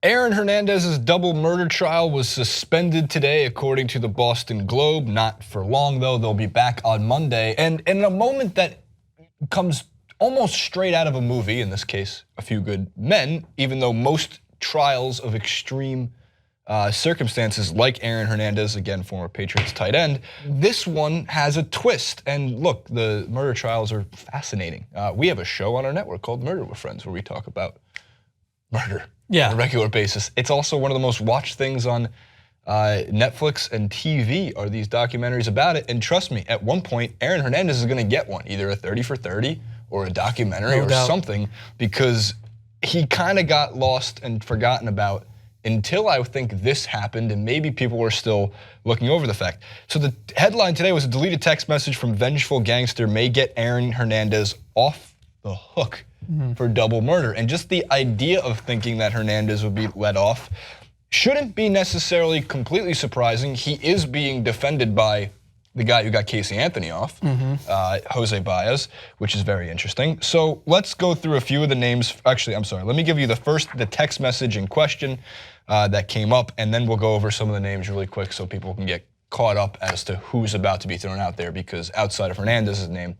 Aaron Hernandez's double murder trial was suspended today, according to the Boston Globe. Not for long, though. They'll be back on Monday. And in a moment that comes almost straight out of a movie, in this case, A Few Good Men, even though most trials of extreme circumstances like Aaron Hernandez, again, former Patriots tight end, this one has a twist. And look, the murder trials are fascinating. We have a show on our network called Murder with Friends where we talk about murder on a regular basis. It's also one of the most watched things on Netflix and TV are these documentaries about it. And trust me, at one point, Aaron Hernandez is gonna get one, either a 30 for 30 or a documentary or something, because he kind of got lost and forgotten about until I think this happened, and maybe people were still looking over the fact. So the headline today was a deleted text message from vengeful gangster may get Aaron Hernandez off the hook for double murder. And just the idea of thinking that Hernandez would be let off shouldn't be necessarily completely surprising. He is being defended by the guy who got Casey Anthony off, Jose Baez, which is very interesting. So let's go through a few of the names. Actually, I'm sorry, let me give you the text message in question that came up, and then we'll go over some of the names really quick so people can get caught up as to who's about to be thrown out there, because outside of Hernandez's name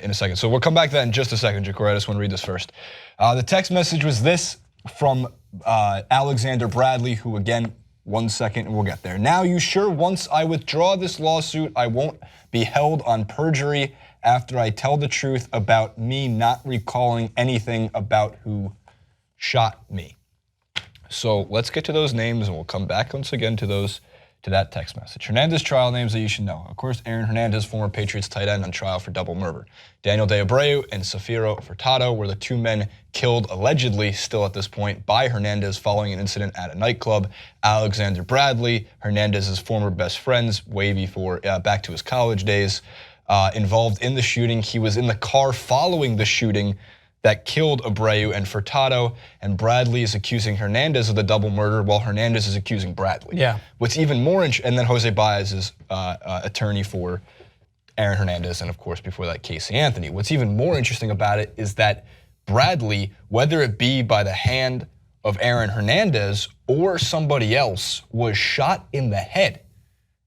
in a second. So we'll come back to that in just a second, Jacory. I just want to read this first. The text message was this from Alexander Bradley, who again, 1 second and we'll get there. Now, you sure once I withdraw this lawsuit, I won't be held on perjury after I tell the truth about me not recalling anything about who shot me. So let's get to those names and we'll come back once again to that text message. Hernandez trial names that you should know. Of course, Aaron Hernandez, former Patriots tight end on trial for double murder. Daniel De Abreu and Safiro Furtado were the two men killed allegedly, still at this point, by Hernandez following an incident at a nightclub. Alexander Bradley, Hernandez's former best friends, way before, back to his college days, involved in the shooting. He was in the car following the shooting that killed Abreu and Furtado, and Bradley is accusing Hernandez of the double murder while Hernandez is accusing Bradley. Yeah. What's even more and then Jose Baez is attorney for Aaron Hernandez, and of course before that Casey Anthony. What's even more interesting about it is that Bradley, whether it be by the hand of Aaron Hernandez or somebody else, was shot in the head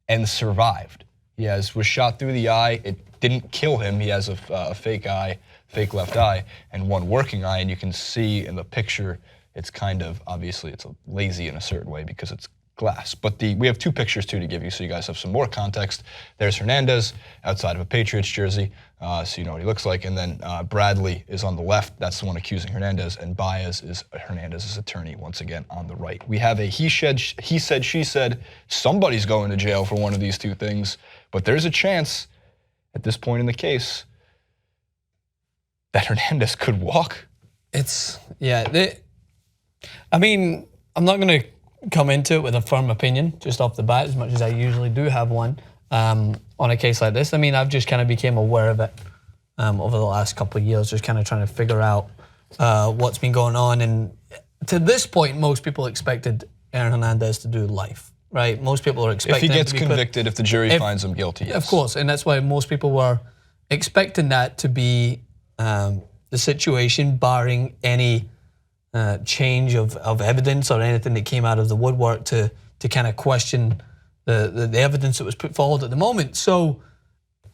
and survived. He was shot through the eye. It didn't kill him. He has a fake eye, fake left eye, and one working eye. And you can see in the picture, it's kind of, obviously it's lazy in a certain way because it's glass. But we have two pictures too to give you so you guys have some more context. There's Hernandez outside of a Patriots jersey, so you know what he looks like. And then Bradley is on the left. That's the one accusing Hernandez. And Baez is Hernandez's attorney once again on the right. We have a he said, she said, somebody's going to jail for one of these two things. But there's a chance at this point in the case that Hernandez could walk. I mean, I'm not going to come into it with a firm opinion just off the bat, as much as I usually do have one on a case like this. I mean, I've just kind of became aware of it over the last couple of years, just kind of trying to figure out what's been going on. And to this point, most people expected Aaron Hernandez to do life, right? Most people are expecting if he gets convicted, if the jury finds him guilty, yes. Of course, and that's why most people were expecting that to be the situation, barring any change of evidence or anything that came out of the woodwork to kind of question the evidence that was put forward at the moment. So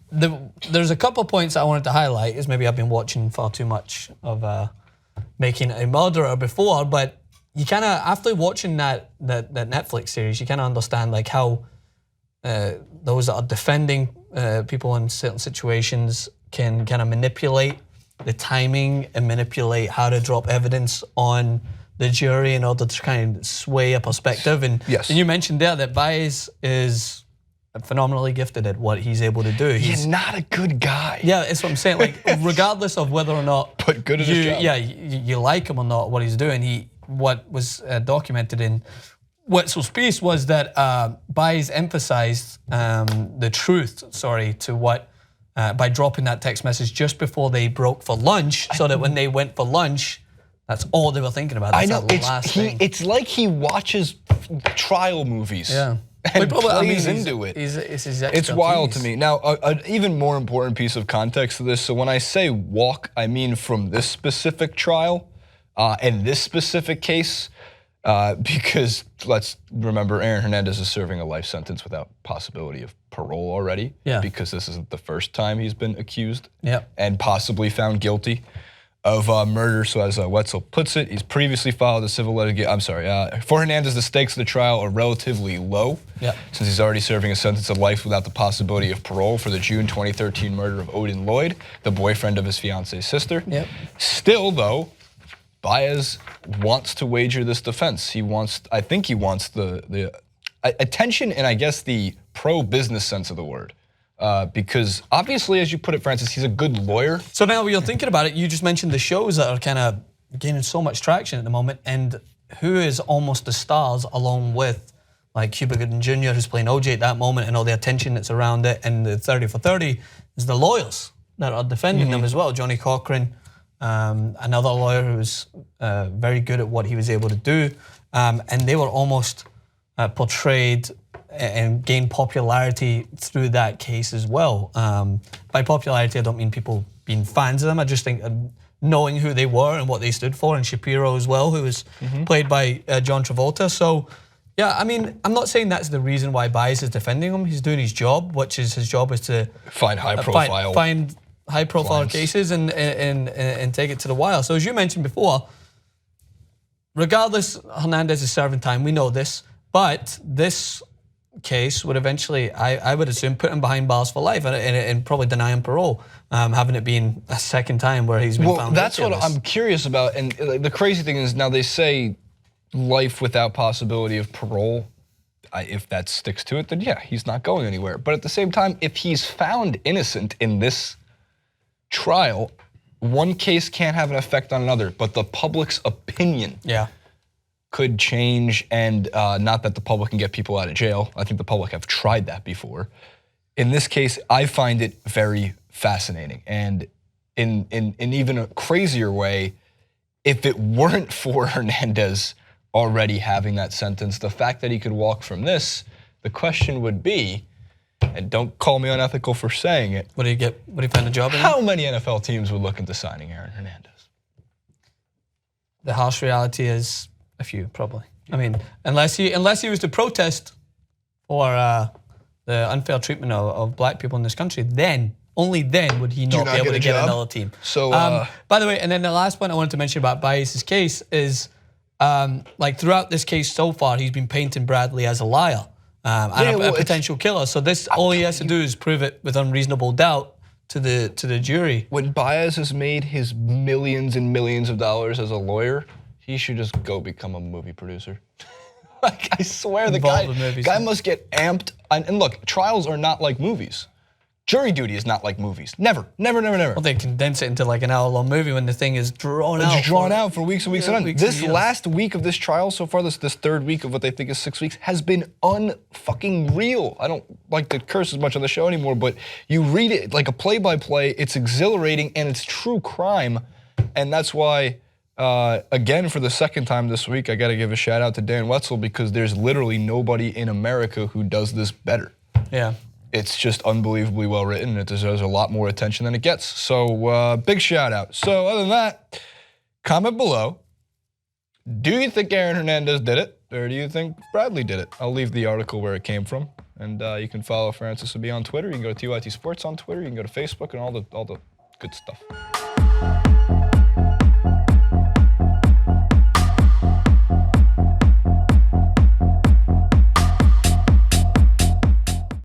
there's a couple of points I wanted to highlight, is maybe I've been watching far too much of Making a Murderer before, but you kind of, after watching that Netflix series, you kind of understand like how those that are defending people in certain situations can kind of manipulate the timing and manipulate how to drop evidence on the jury in order to kind of sway a perspective. And, yes. And you mentioned there that Baez is phenomenally gifted at what he's able to do. He's not a good guy. Yeah, that's what I'm saying. Like, regardless of whether or not but good at his job. Yeah, you like him or not, what he's doing, what was documented in Wetzel's piece was that Baez emphasized the truth, to what, by dropping that text message just before they broke for lunch, so that when they went for lunch, that's all they were thinking about. That's I know, it's like he watches trial movies. Yeah. And plays into it. It's wild to me. Now, an even more important piece of context to this, so when I say walk, I mean from this specific trial and this specific case, Because let's remember, Aaron Hernandez is serving a life sentence without possibility of parole already. Yeah. Because this isn't the first time he's been accused Yep. and possibly found guilty of murder. So as Wetzel puts it, he's previously filed a civil litigation. I'm sorry. For Hernandez, the stakes of the trial are relatively low. Yep. Since he's already serving a sentence of life without the possibility of parole for the June 2013 murder of Odin Lloyd, the boyfriend of his fiance's sister. Yep. Still, though, Baez wants to wager this defense. I think he wants the attention and I guess the pro-business sense of the word. Because obviously, as you put it, Francis, he's a good lawyer. So now when you're thinking about it, you just mentioned the shows that are kind of gaining so much traction at the moment, and who is almost the stars along with like Cuba Gooding Jr., who's playing OJ at that moment, and all the attention that's around it, and the 30 for 30 is the lawyers that are defending them as well. Johnny Cochran, another lawyer who's very good at what he was able to do, and they were almost portrayed and gained popularity through that case as well. By popularity, I don't mean people being fans of them. I just think knowing who they were and what they stood for, and Shapiro as well, who was played by John Travolta. So, yeah, I mean, I'm not saying that's the reason why Baez is defending him. He's doing his job, which is his job is to find high-profile find high-profile cases and take it to the wire. So as you mentioned before, regardless, Hernandez is serving time. We know this, but this case would eventually, I would assume, put him behind bars for life and probably deny him parole, having it been a second time where he's been found that's guilty what of this. I'm curious about. And the crazy thing is now they say life without possibility of parole. If that sticks to it, then yeah, he's not going anywhere. But at the same time, if he's found innocent in this trial, one case can't have an effect on another, but the public's opinion could change, and not that the public can get people out of jail. I think the public have tried that before. In this case, I find it very fascinating, and in even a crazier way, if it weren't for Hernandez already having that sentence, the fact that he could walk from this, the question would be, and don't call me unethical for saying it, Would he find a job in? how many NFL teams would look into signing Aaron Hernandez? The harsh reality is a few, probably. I mean, unless he was to protest for the unfair treatment of black people in this country, then, only then would he not be able to get another team. So, by the way, and then the last point I wanted to mention about Baez's case is, like throughout this case so far, he's been painting Bradley as a liar and a potential killer. So this, all he has to do is prove it with unreasonable doubt to the jury. When Baez has made his millions and millions of dollars as a lawyer, he should just go become a movie producer. Like, I swear, the guy must get amped. And look, trials are not like movies. Jury duty is not like movies. Never, never, never, never. Well, they condense it into like an hour-long movie when the thing is drawn out. It's drawn out for weeks and weeks on end. This last week of this trial so far, this third week of what they think is 6 weeks, has been unfucking real. I don't like to curse as much on the show anymore, but you read it like a play-by-play. It's exhilarating and it's true crime, and that's why. Again, for the second time this week, I got to give a shout out to Dan Wetzel, because there's literally nobody in America who does this better. Yeah. It's just unbelievably well written, and it deserves a lot more attention than it gets. So big shout out. So other than that, comment below. Do you think Aaron Hernandez did it, or do you think Bradley did it? I'll leave the article where it came from, and you can follow Francis Abbey on Twitter. You can go to TYT Sports on Twitter. You can go to Facebook and all the good stuff.